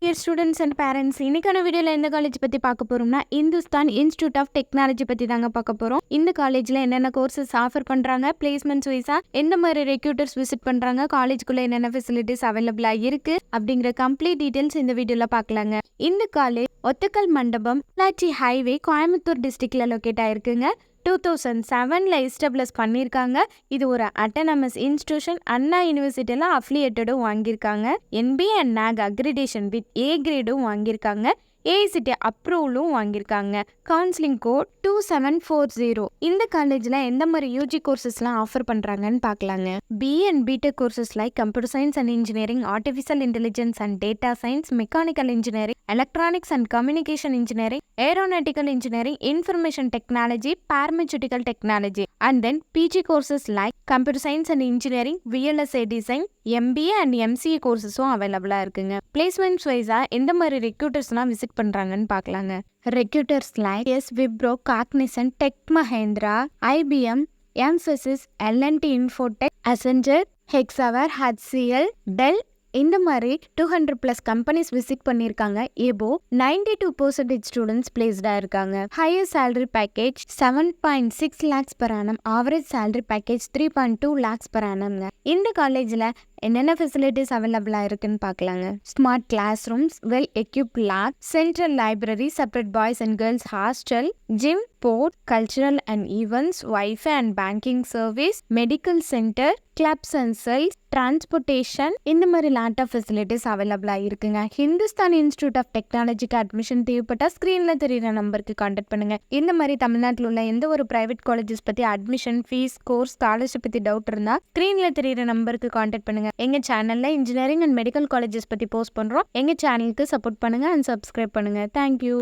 Dear students and parents, இன்னைக்கான வீடியோவில் எந்த காலேஜ் பற்றி பார்க்க போகிறோம்னா இந்துஸ்தான் இன்ஸ்டியூட் ஆஃப் டெக்னாலஜி பற்றி தாங்க பார்க்க போகிறோம். இந்த காலேஜில் என்னென்ன கோர்சஸ் ஆஃபர் பண்ணுறாங்க, பிளேஸ்மெண்ட்ஸ் வைஸாக எந்த மாதிரி ரெக்ரூட்டர்ஸ் விசிட் பண்ணுறாங்க, காலேஜுக்குள்ளே என்னென்ன ஃபெசிலிட்டிஸ் அவைலபிளாக இருக்குது அப்படிங்கிற கம்ப்ளீட் டீட்டெயில்ஸ் இந்த வீடியோவில் பார்க்கலாங்க. இந்த காலேஜ் ஒத்தக்கல் மண்டபம் பொள்ளாச்சி ஹைவே கோயம்புத்தூர் டிஸ்ட்ரிக்டில் லொக்கேட் ஆயிருக்குங்க. 2007 எஸ்டாப்ளிஷ் பண்ணியிருக்காங்க. இது ஒரு அட்டானமஸ் இன்ஸ்டிடியூஷன். அண்ணா யூனிவர்சிட்டியில் அஃபிலியேட்டடும் வாங்கியிருக்காங்க. NBA and NAC accreditation with A கிரேடும் வாங்கியிருக்காங்க. ஏஐசிடி அப்ரூவலும் வாங்கியிருக்காங்க. Counselling code 2740. இந்த காலேஜில் எந்த மாதிரி யூஜி கோர்சஸ்லாம் ஆஃபர் பண்ணுறாங்கன்னு பார்க்கலாங்க. BA and BTech courses like computer science and engineering, artificial intelligence and data science, mechanical engineering, electronics and communication engineering, aeronautical engineering, information technology, pharmaceutical technology, and then PG courses like computer science and engineering, VLSI design, MBA and MCA கோர்சஸும் அவைலபிளாக இருக்குங்க. Placements வைஸாக எந்த மாதிரி ரெக்ரூட்டர்ஸ்லாம் visit பண்றாங்கன்னு பார்க்கலாங்க. Recruiters like Wipro, Cognizant, tech Mahindra, IBM, Mphasis, L&T Infotech, Accenture, Hexaware, HCL, Dell இந்த மாதிரி 200+ companies visit பண்ணியிருக்காங்க. ஏபோ 92% ஸ்டூடெண்ட்ஸ் பிளேஸ்டாக இருக்காங்க. Higher salary package 7.6 lakhs per annum, average salary package 3.2 lakhs per annum. இந்த காலேஜில் என்னென்ன ஃபெசிலிட்டிஸ் அவைலபிளாக இருக்குன்னு பார்க்கலாங்க. Smart class rooms, well equipped lab, central library, separate boys and girls hostel, gym, sport, cultural and events, wifi and banking service, medical centre, clubs and cells, transportation, இந்த மாதிரி lot of facilities அவைலபிளாக இருக்குங்க. Hindustan institute of டெக்னாலஜிக்கு admission தேவைப்பட்டால் ஸ்க்ரீனில் தெரியுற நம்பருக்கு contact பண்ணுங்க. இந்த மாதிரி தமிழ்நாட்டில் உள்ள எந்த ஒரு பிரைவேட் காலேஜஸ் பற்றி அட்மிஷன், ஃபீஸ், கோர்ஸ், ஸ்காலர்ஷிப் பற்றி டவுட் இருந்தால் ஸ்க்ரீனில் தெரியுற நம்பருக்கு கான்டாக்ட் பண்ணுங்க. எங்க சேனல்ல இன்ஜினியரிங் அண்ட் மெடிக்கல் காலேஜஸ் பத்தி போஸ்ட் பண்றோம். எங்க சேனலுக்கு சப்போர்ட் பண்ணுங்க அண்ட் சப்ஸ்கிரைப் பண்ணுங்க. தேங்க்யூ.